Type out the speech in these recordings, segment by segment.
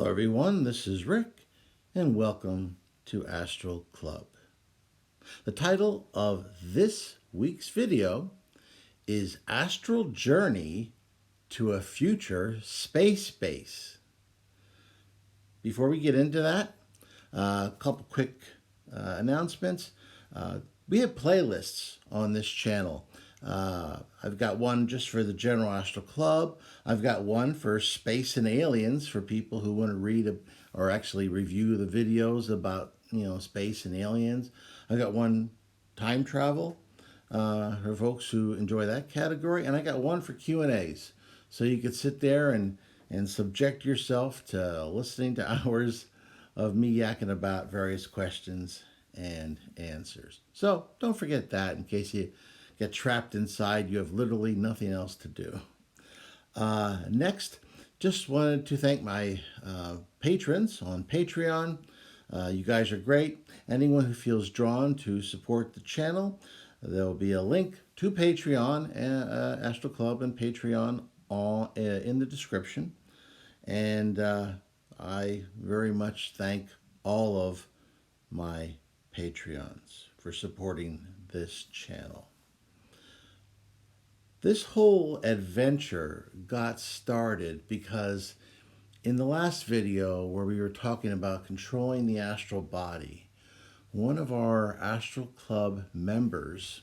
Hello everyone, this is Rick and welcome to Astral Club. The title of this week's video is Astral Journey to a Future Space Base. Before we get into that, a couple quick announcements. We have playlists on this channel. I've got one just for the General Astral Club. I've got one for Space and Aliens for people who want to read or actually review the videos about, space and aliens. I've got one time travel for folks who enjoy that category. And I got one for Q&As. So you could sit there and subject yourself to listening to hours of me yakking about various questions and answers. So don't forget that in case you get trapped inside, you have literally nothing else to do. Next, just wanted to thank my patrons on Patreon. You guys are great. Anyone who feels drawn to support the channel, there will be a link to Patreon, Astral Club and Patreon in the description. And I very much thank all of my Patreons for supporting this channel. This whole adventure got started because in the last video where we were talking about controlling the astral body, one of our Astral Club members,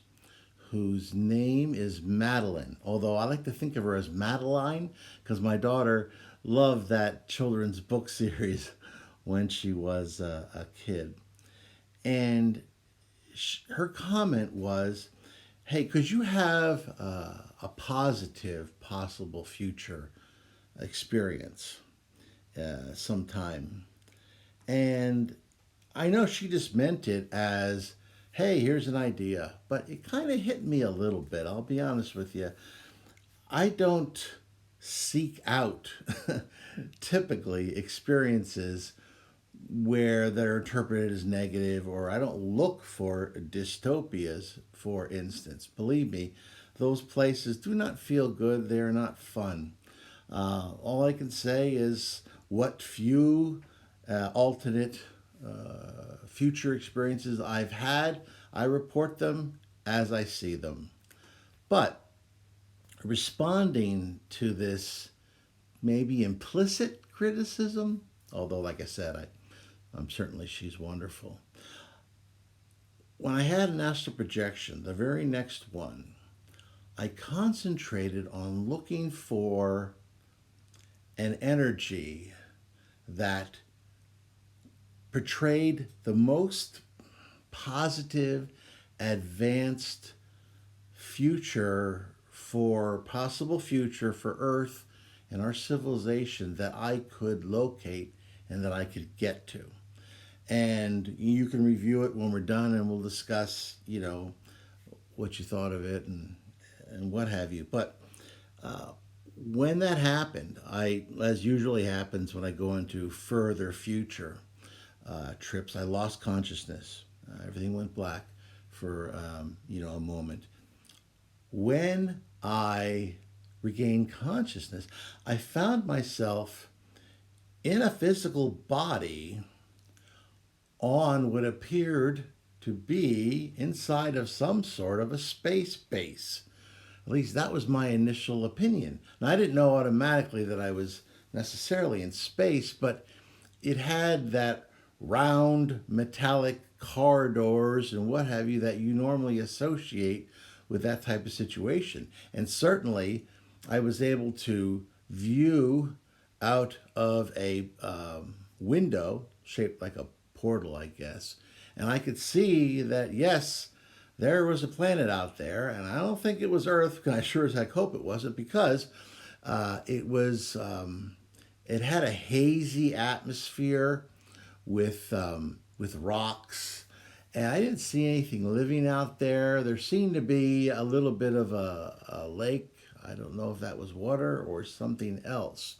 whose name is Madeline, although I like to think of her as Madeline because my daughter loved that children's book series when she was a kid. And her comment was, hey, could you have a positive possible future experience sometime? And I know she just meant it as, hey, here's an idea. But it kind of hit me a little bit. I'll be honest with you. I don't seek out typically experiences where they're interpreted as negative, or I don't look for dystopias, for instance. Believe me, those places do not feel good. They're not fun. All I can say is what few alternate future experiences I've had, I report them as I see them. But responding to this maybe implicit criticism, although like I said, certainly she's wonderful. When I had an astral projection, the very next one, I concentrated on looking for an energy that portrayed the most positive, advanced possible future for Earth and our civilization that I could locate and that I could get to. And you can review it when we're done and we'll discuss, what you thought of it and what have you. But when that happened, as usually happens when I go into further future trips, I lost consciousness. Everything went black for, a moment. When I regained consciousness, I found myself in a physical body on what appeared to be inside of some sort of a space base. At least that was my initial opinion. Now, I didn't know automatically that I was necessarily in space, but it had that round metallic corridors and what have you that you normally associate with that type of situation. And certainly I was able to view out of a window shaped like a portal, I guess. And I could see that, yes, there was a planet out there. And I don't think it was Earth, and I sure as heck hope it wasn't, because it had a hazy atmosphere with rocks. And I didn't see anything living out there. There seemed to be a little bit of a lake. I don't know if that was water or something else.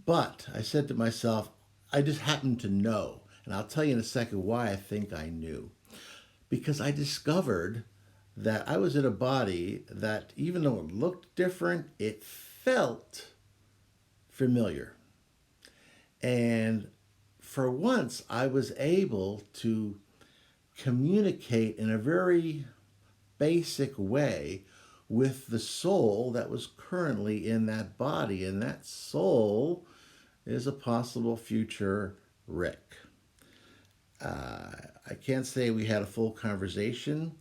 But I said to myself, I just happened to know. And I'll tell you in a second why I think I knew. Because I discovered that I was in a body that, even though it looked different, it felt familiar. And for once, I was able to communicate in a very basic way with the soul that was currently in that body. And that soul is a possible future Rick. I can't say we had a full conversation.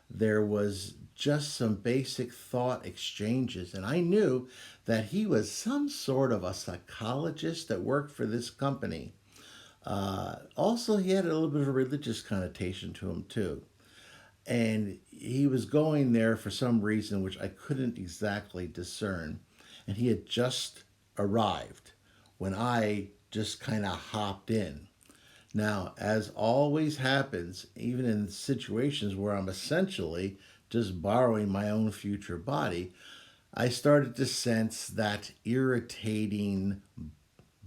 There was just some basic thought exchanges, and I knew that he was some sort of a psychologist that worked for this company. Also, he had a little bit of a religious connotation to him, too. And he was going there for some reason which I couldn't exactly discern. And he had just arrived when I just kind of hopped in. Now, as always happens, even in situations where I'm essentially just borrowing my own future body, I started to sense that irritating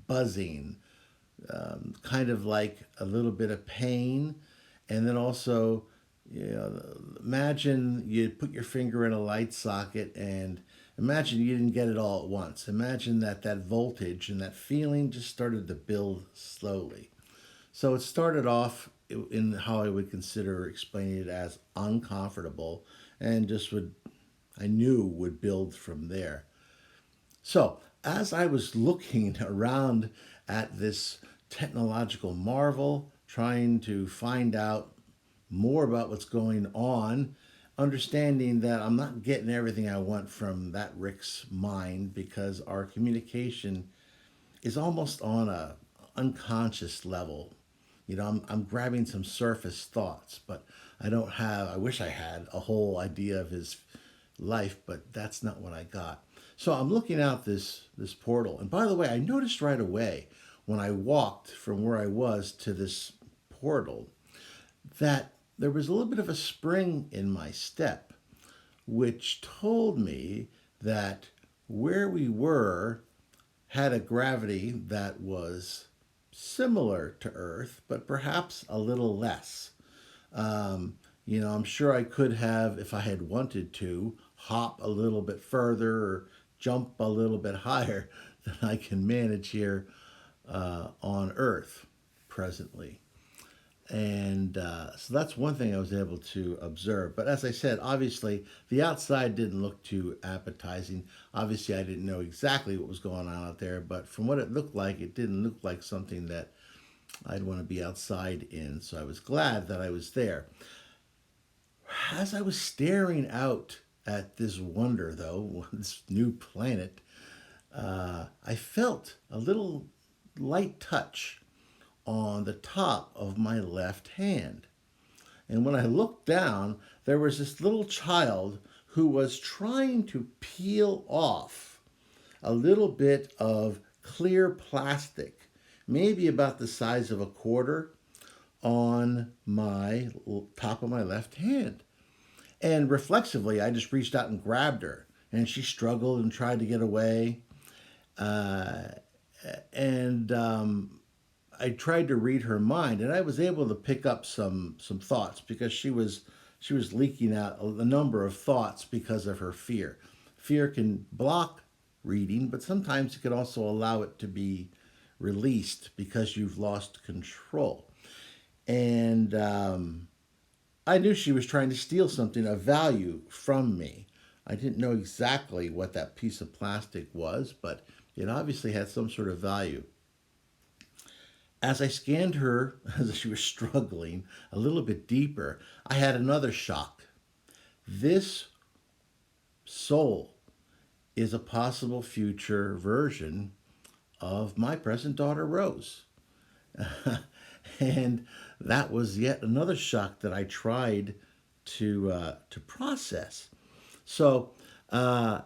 buzzing, kind of like a little bit of pain, and then also, imagine you put your finger in a light socket and imagine you didn't get it all at once. Imagine that voltage and that feeling just started to build slowly. So it started off in how I would consider explaining it as uncomfortable, and just I knew would build from there. So as I was looking around at this technological marvel, trying to find out more about what's going on, understanding that I'm not getting everything I want from that Rick's mind because our communication is almost on a unconscious level. I'm grabbing some surface thoughts, but I wish I had a whole idea of his life, but that's not what I got. So I'm looking out this portal. And by the way, I noticed right away when I walked from where I was to this portal that there was a little bit of a spring in my step, which told me that where we were had a gravity that was similar to Earth, but perhaps a little less. I'm sure I could have, if I had wanted to, hop a little bit further or jump a little bit higher than I can manage here on Earth presently. And so that's one thing I was able to observe. But as I said, obviously, the outside didn't look too appetizing. Obviously, I didn't know exactly what was going on out there, but from what it looked like, it didn't look like something that I'd want to be outside in. So I was glad that I was there. As I was staring out at this wonder, though, this new planet, I felt a little light touch on the top of my left hand. And when I looked down, there was this little child who was trying to peel off a little bit of clear plastic, maybe about the size of a quarter, on my top of my left hand. And reflexively, I just reached out and grabbed her, and she struggled and tried to get away. Uh, and I tried to read her mind, and I was able to pick up some thoughts because she was leaking out a number of thoughts because of her fear. Fear can block reading, but sometimes it can also allow it to be released because you've lost control. And I knew she was trying to steal something of value from me. I didn't know exactly what that piece of plastic was, but it obviously had some sort of value. As I scanned her, as she was struggling a little bit deeper, I had another shock. This soul is a possible future version of my present daughter, Rose. And that was yet another shock that I tried to process. So I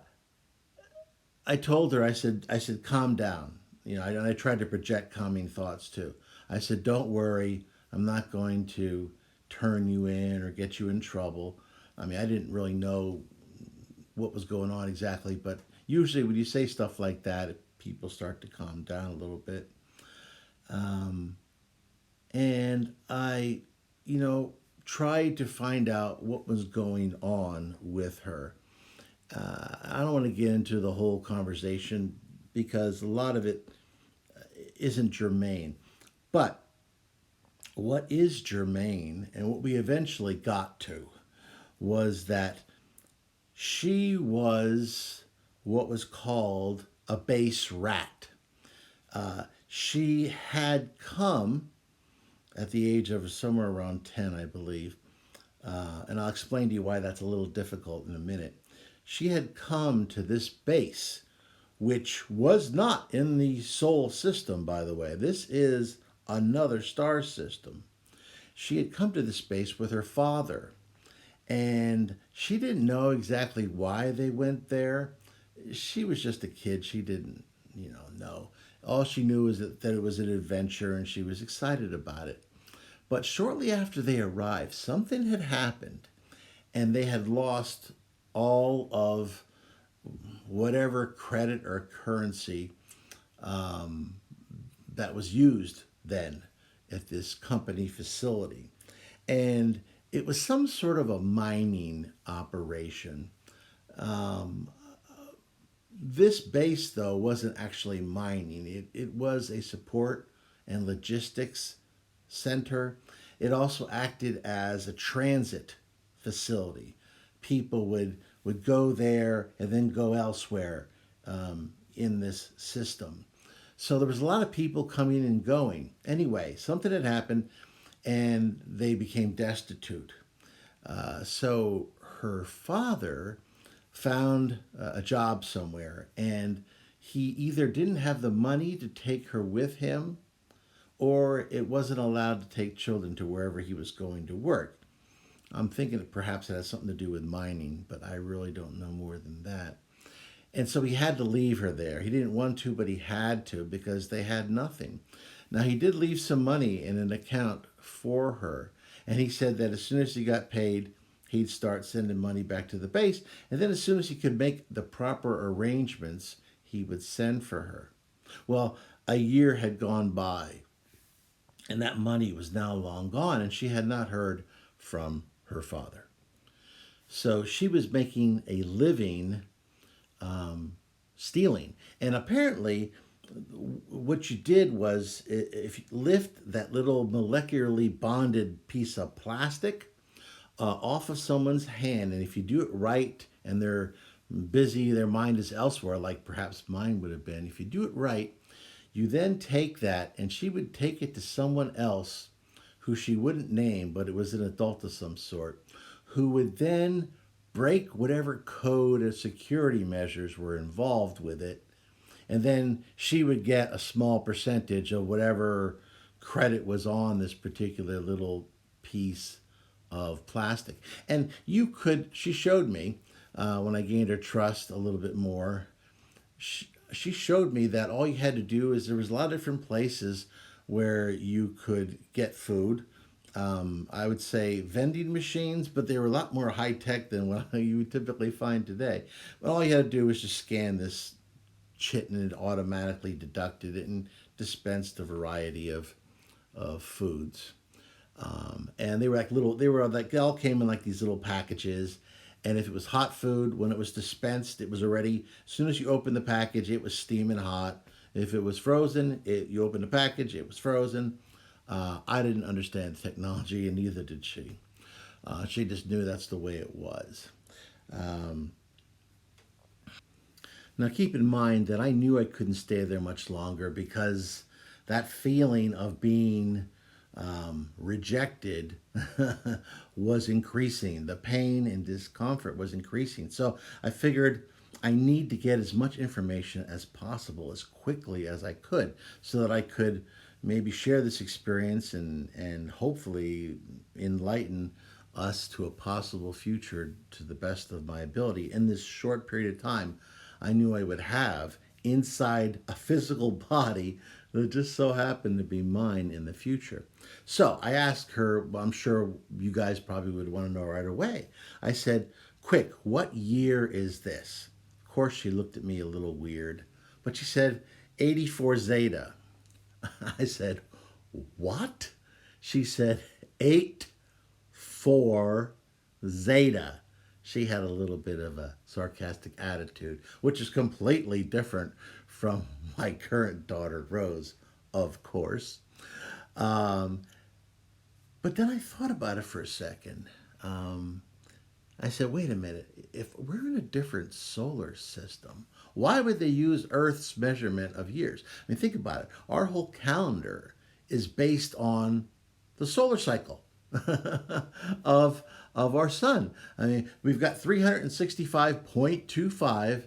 told her, I said, calm down. And I tried to project calming thoughts too. I said, don't worry, I'm not going to turn you in or get you in trouble. I mean, I didn't really know what was going on exactly, but usually when you say stuff like that, people start to calm down a little bit. Um, and I, tried to find out what was going on with her. I don't want to get into the whole conversation because a lot of it isn't germane. But what is germane, and what we eventually got to, was that she was what was called a base rat. She had come at the age of somewhere around 10, I believe, and I'll explain to you why that's a little difficult in a minute. She had come to this base, which was not in the Sol system, by the way. This is another star system. She had come to this space with her father, and she didn't know exactly why they went there. She was just a kid. She didn't, know. All she knew was that it was an adventure, and she was excited about it. But shortly after they arrived, something had happened, and they had lost all of whatever credit or currency that was used then at this company facility. And it was some sort of a mining operation. This base, though, wasn't actually mining, it was a support and logistics center. It also acted as a transit facility. People would go there and then go elsewhere in this system. So there was a lot of people coming and going. Anyway, something had happened and they became destitute. So her father found a job somewhere, and he either didn't have the money to take her with him, or it wasn't allowed to take children to wherever he was going to work. I'm thinking that perhaps it has something to do with mining, but I really don't know more than that. And so he had to leave her there. He didn't want to, but he had to because they had nothing. Now, he did leave some money in an account for her, and he said that as soon as he got paid, he'd start sending money back to the base, and then as soon as he could make the proper arrangements, he would send for her. Well, a year had gone by, and that money was now long gone, and she had not heard from her father. So she was making a living stealing. And apparently, what you did was if you lift that little molecularly bonded piece of plastic off of someone's hand, and if you do it right and they're busy, their mind is elsewhere, like perhaps mine would have been, if you do it right, you then take that, and she would take it to someone else who she wouldn't name, but it was an adult of some sort, who would then break whatever code or security measures were involved with it. And then she would get a small percentage of whatever credit was on this particular little piece of plastic. And she showed me when I gained her trust a little bit more, she showed me that all you had to do is there was a lot of different places where you could get food. I would say vending machines, but they were a lot more high tech than what you would typically find today. But all you had to do was just scan this chit, and it automatically deducted it and dispensed a variety of foods. And they all came in like these little packages. And if it was hot food, when it was dispensed, it was already, as soon as you opened the package, it was steaming hot. If it was frozen, you opened the package, it was frozen. I didn't understand technology, and neither did she. She just knew that's the way it was. Now, keep in mind that I knew I couldn't stay there much longer because that feeling of being rejected was increasing. The pain and discomfort was increasing. So I figured I need to get as much information as possible as quickly as I could so that I could maybe share this experience and hopefully enlighten us to a possible future to the best of my ability in this short period of time I knew I would have inside a physical body that just so happened to be mine in the future. So I asked her, well, I'm sure you guys probably would want to know right away. I said, quick, what year is this? Of course, she looked at me a little weird, but she said, 84 Zeta. I said, what? She said, 8-4 Zeta. She had a little bit of a sarcastic attitude, which is completely different from my current daughter, Rose. of course. Um, but then I thought about it for a second. Um, I said, wait a minute, if we're in a different solar system, why would they use Earth's measurement of years? I mean, think about it. Our whole calendar is based on the solar cycle of, of our sun. I mean, we've got 365.25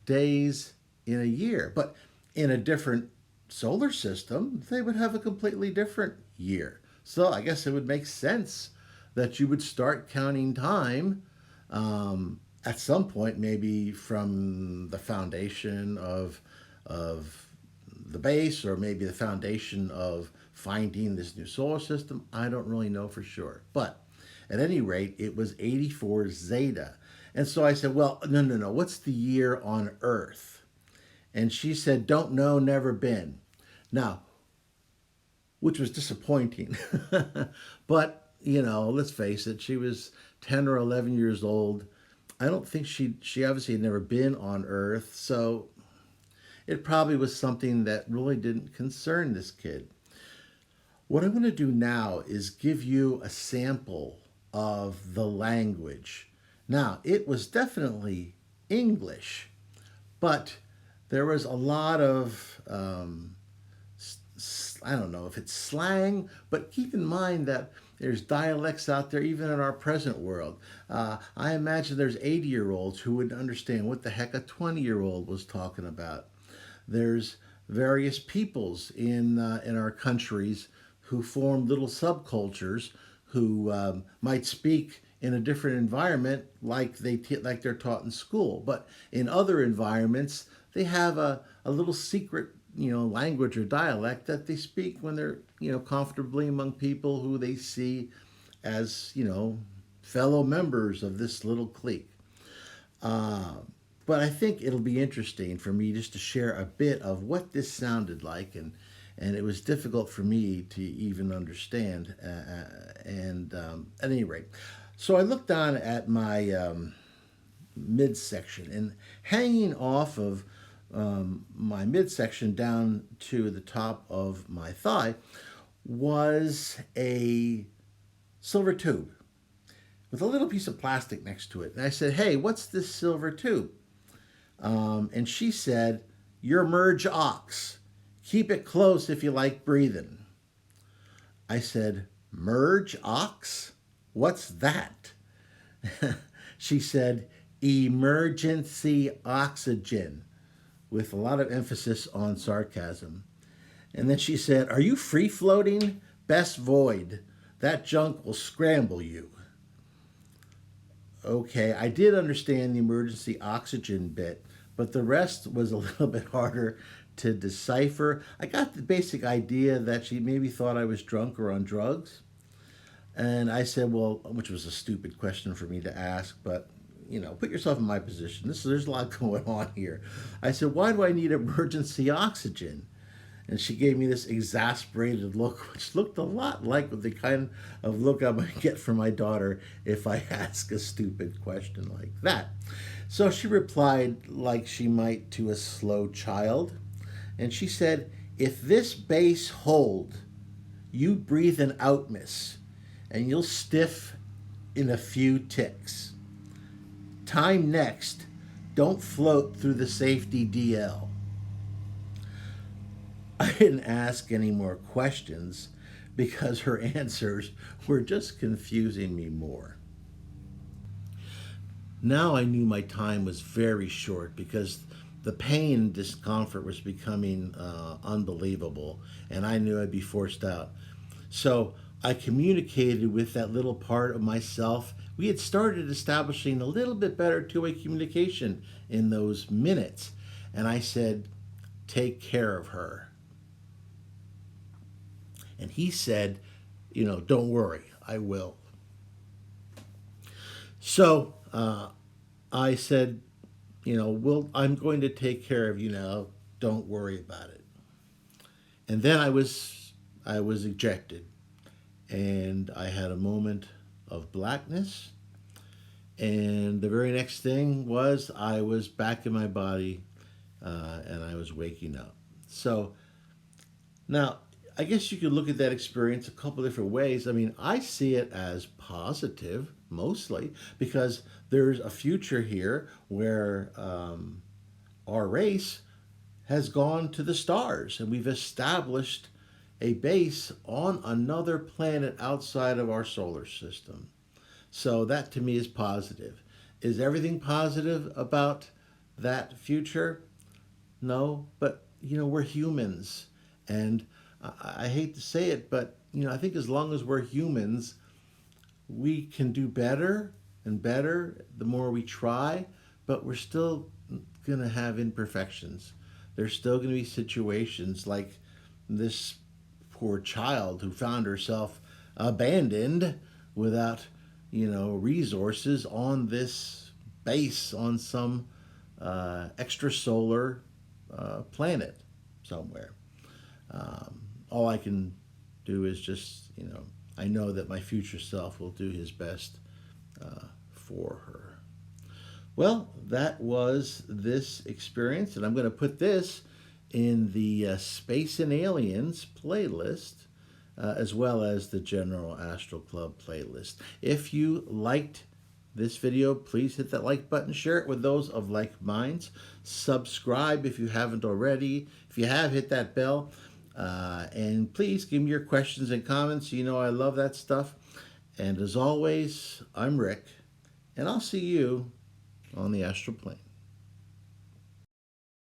days in a year, but in a different solar system, they would have a completely different year. So I guess it would make sense that you would start counting time at some point, maybe from the foundation of the base, or maybe the foundation of finding this new solar system. I don't really know for sure, but at any rate, it was 84 Zeta. And so I said, well, no, no, no. What's the year on Earth? And she said, don't know, never been. Now, which was disappointing. But, you know, let's face it, she was 10 or 11 years old. I don't think she obviously had never been on Earth, so it probably was something that really didn't concern this kid. What I'm going to do now is give you a sample of the language. Now, it was definitely English, but there was a lot of I don't know if it's slang, but keep in mind that there's dialects out there even in our present world. I imagine there's 80-year-olds who would understand what the heck a 20-year-old was talking about. There's various peoples in our countries who form little subcultures who might speak in a different environment like they're taught in school, but in other environments they have a little secret, you know, language or dialect that they speak when they're, you know, comfortably among people who they see as, you know, fellow members of this little clique. Uh, but I think it'll be interesting for me just to share a bit of what this sounded like, and it was difficult for me to even understand. And At any rate, so I looked down at my midsection, and hanging off of my midsection down to the top of my thigh was a silver tube with a little piece of plastic next to it. And I said, hey, what's this silver tube? And she said, your merge ox. Keep it close if you like breathing. I said, merge ox? What's that? She said, emergency oxygen, with a lot of emphasis on sarcasm. And then she said, are you free floating? Best void. That junk will scramble you. Okay, I did understand the emergency oxygen bit, but the rest was a little bit harder to decipher. I got the basic idea that she maybe thought I was drunk or on drugs. And I said, well, which was a stupid question for me to ask, but you know, put yourself in my position. There's a lot going on here. I said, why do I need emergency oxygen? And she gave me this exasperated look, which looked a lot like the kind of look I might get from my daughter if I ask a stupid question like that. So she replied like she might to a slow child. And she said, if this base hold, you breathe an out, miss, and you'll stiff in a few ticks. Time next, don't float through the safety DL. I didn't ask any more questions because her answers were just confusing me more. Now I knew my time was very short because the pain and discomfort was becoming unbelievable, and I knew I'd be forced out. So I communicated with that little part of myself. We had started establishing a little bit better two-way communication in those minutes. And I said, take care of her. And he said, you know, don't worry, I will. So I said, you know, I'm going to take care of you now. Don't worry about it. And then I was ejected, and I had a moment of blackness. And the very next thing was I was back in my body, and I was waking up. So Now, I guess you could look at that experience a couple different ways. I mean, I see it as positive mostly because there's a future here where our race has gone to the stars and we've established a base on another planet outside of our solar system. So that to me is positive. Is everything positive about that future? No, but we're humans, and I hate to say it, but I think as long as we're humans, we can do better and better the more we try, but we're still going to have imperfections. There's still going to be situations like this poor child who found herself abandoned without, resources on this base on some extrasolar planet somewhere. All I can do is just, I know that my future self will do his best for her. Well, that was this experience, and I'm going to put this in the Space and Aliens playlist, as well as the General Astral Club playlist. If you liked this video, please hit that like button, share it with those of like minds, subscribe if you haven't already. If you have, hit that bell, and please give me your questions and comments. I love that stuff. And as always, I'm Rick, and I'll see you on the astral plane.